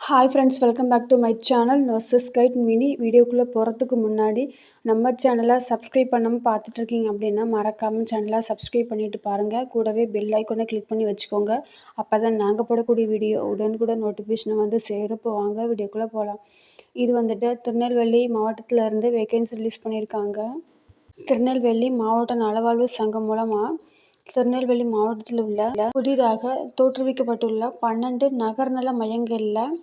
Hi friends, welcome back to my channel Nurses Guide Mini. வீடியோக்குள்ளே போகிறதுக்கு முன்னாடி நம்ம சேனலை சப்ஸ்கிரைப் பண்ணாமல் பார்த்துட்ருக்கீங்க அப்படின்னா மறக்காமல் சேனலை சப்ஸ்கிரைப் பண்ணிவிட்டு பாருங்கள். கூடவே பெல் ஐக்கானை கிளிக் பண்ணி வச்சுக்கோங்க. அப்போ தான் நாங்கள் போடக்கூடிய வீடியோ உடனுக்குடன் நோட்டிஃபிகேஷன் வந்து சேரும். இப்போ வாங்க வீடியோக்குள்ளே போகலாம். இது வந்துட்டு திருநெல்வேலி மாவட்டத்தில் இருந்து வேகன்சி ரிலீஸ் பண்ணியிருக்காங்க. திருநெல்வேலி மாவட்ட நலவாழ்வு சங்கம் மூலமாக திருநெல்வேலி மாவட்டத்தில் உள்ள புதிதாக தோற்றுவிக்கப்பட்டுள்ள 12 நகர்நல மையங்களில்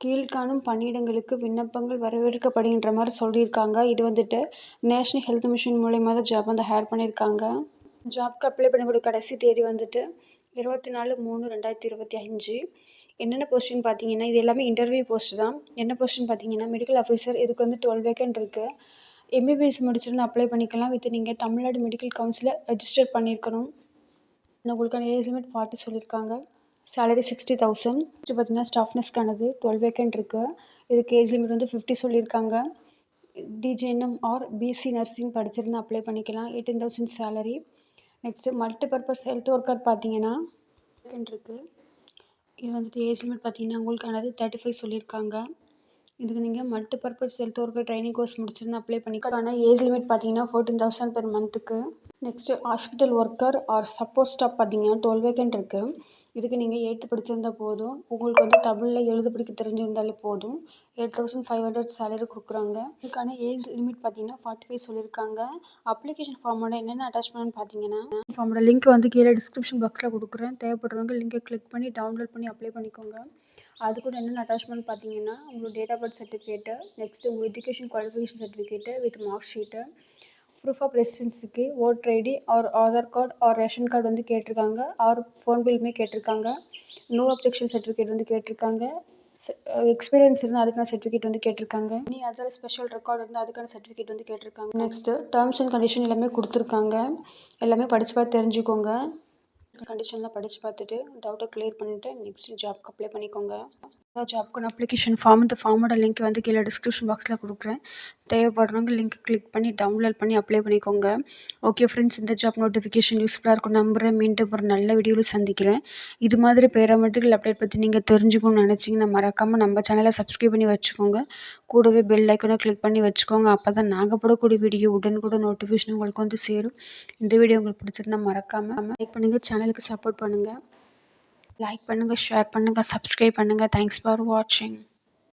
கீழ்காணும் பணியிடங்களுக்கு விண்ணப்பங்கள் வரவேற்கப்படுகின்ற மாதிரி சொல்லியிருக்காங்க. இது வந்துட்டு நேஷ்னல் ஹெல்த் மிஷன் மூலயமா தான் ஜாப் வந்து ஹேர் பண்ணியிருக்காங்க. ஜாப்க்கு அப்ளை பண்ணக்கூடிய கடைசி தேதி வந்துட்டு 24/3/2025. என்னென்ன போஸ்டின்னு பார்த்தீங்கன்னா, இது எல்லாமே இன்டர்வியூ போஸ்ட் தான். என்ன போஸ்ட்னு பார்த்தீங்கன்னா, மெடிக்கல் ஆஃபீஸர். இதுக்கு வந்து 12 வேக்கன்ட் இருக்குது. எம்பிபிஎஸ் முடிச்சிருந்து அப்ளை பண்ணிக்கலாம். நீங்கள் தமிழ்நாடு மெடிக்கல் கவுன்சிலில் ரெஜிஸ்டர் பண்ணியிருக்கணும். உங்களுக்கான ஏஜ் லிமிட் 40 சொல்லியிருக்காங்க. சேலரி 60,000. பார்த்தீங்கன்னா ஸ்டாஃப் நர்ஸ்க்கானது 12 வேக்கன்ட் இருக்குது. இதுக்கு ஏஜ் லிமிட் வந்து 50 சொல்லியிருக்காங்க. டிஜிஎன்எம் ஆர் பிஎஸ்சி நர்சிங் படிச்சிருந்து அப்ளை பண்ணிக்கலாம். 18,000 salary. Next multipurpose health worker பார்த்தீங்கன்னா வேக்கன்ட் இருக்குது. இது வந்துட்டு ஏஜ் லிமிட் பார்த்தீங்கன்னா உங்களுக்கானது 35 சொல்லியிருக்காங்க. இதுக்கு நீங்கள் multipurpose health worker training course முடிச்சிருந்து அப்ளை பண்ணிக்கலாம். ஆனால் ஏஜ் லிமிட் பார்த்தீங்கன்னா 14,000 பெர் மந்த்துக்கு. Next hospital worker or support staff பார்த்தீங்கன்னா 12 வேக்கன்ட் இருக்குது. இதுக்கு நீங்கள் 8th படிச்சிருந்தால் போதும். உங்களுக்கு வந்து தமிழில் எழுத படிக்க தெரிஞ்சிருந்தாலே போதும். 8,500 சேலரி கொடுக்குறாங்க. இதுக்கான ஏஜ் லிமிட் பார்த்தீங்கன்னா 45 சொல்லியிருக்காங்க. அப்ளிகேஷன் ஃபார்மோட என்னென்ன அட்டாச்மெண்ட் பார்த்தீங்கன்னா, ஃபார்மோட லிங்க் வந்து கீழே டிஸ்கிரிப்ஷன் பாக்ஸில் கொடுக்குறேன். தேவைப்படுறவங்க லிங்கை கிளிக் பண்ணி டவுன்லோட் பண்ணி அப்ளை பண்ணிக்கோங்க. அது கூட என்னென்ன அட்டாச்மெண்ட் பார்த்தீங்கன்னா, உங்களோட date of birth certificate, next உங்கள் education qualification certificate with mark sheet, proof of ரெசிடென்சிக்கு voter ID or Aadhaar card or ration card வந்து கேட்டிருக்காங்க. ஆர் ஃபோன் பில்லுமே கேட்டிருக்காங்க. நோ அப்ஜெக்ஷன் சர்டிஃபிகேட் வந்து கேட்டிருக்காங்க. எக்ஸ்பீரியன்ஸ் இருந்தால் அதுக்கான சர்டிஃபிகேட் வந்து கேட்டிருக்காங்க. இனி அதர் ஸ்பெஷல் ரெக்கார்டு இருந்தால் அதுக்கான சர்டிஃபிகேட் வந்து கேட்டிருக்காங்க. நெக்ஸ்ட்டு டேர்ம்ஸ் அண்ட் கண்டிஷன் எல்லாமே கொடுத்துருக்காங்க. எல்லாமே படித்து பார்த்து தெரிஞ்சுக்கோங்க. கண்டிஷன்லாம் படித்து பார்த்துட்டு டவுட்டை கிளியர் பண்ணிவிட்டு நெக்ஸ்ட்டு ஜாப்க்கு அப்ளை பண்ணிக்கோங்க. ஜாப்க்கான அப்ளிகேஷன் ஃபார்ம், இந்த ஃபார்மோட லிங்க் வந்து கீழே டிஸ்கிரிப்ஷன் பாக்ஸில் கொடுக்குறேன். தேவைப்படுறவங்க லிங்க் கிளிக் பண்ணி டவுன்லோட் பண்ணி அப்ளை பண்ணிக்கோங்க. ஓகே ஃப்ரெண்ட்ஸ், இந்த ஜாப் நோட்டிஃபிகேஷன் யூஸ்ஃபுல்லாக இருக்கும் நம்புகிறேன். மீண்டும் ஒரு நல்ல வீடியோவில் சந்திக்கிறேன். இது மாதிரி பேராமெடிக்கல் அப்டேட் பற்றி நீங்கள் தெரிஞ்சுக்கணும்னு நினச்சிங்கன்னா மறக்காமல் நம்ம சேனலை சப்ஸ்கிரைப் பண்ணி வச்சுக்கோங்க. கூடவே பெல் ஐக்கனை கிளிக் பண்ணி வச்சுக்கோங்க. அப்போ தான் நாங்கள் போடக்கூடிய வீடியோ உடனுக்குடன் நோட்டிஃபிகேஷன் உங்களுக்கு வந்து சேரும். இந்த வீடியோ உங்களுக்கு பிடிச்சிருந்தா மறக்காமல் லைக் பண்ணுங்கள், சேனலுக்கு சப்போர்ட் பண்ணுங்கள். லைக் பண்ணுங்கள், ஷேர் பண்ணுங்கள், சப்ஸ்கிரைப் பண்ணுங்கள். தேங்க்ஸ் ஃபார் வாட்சிங்.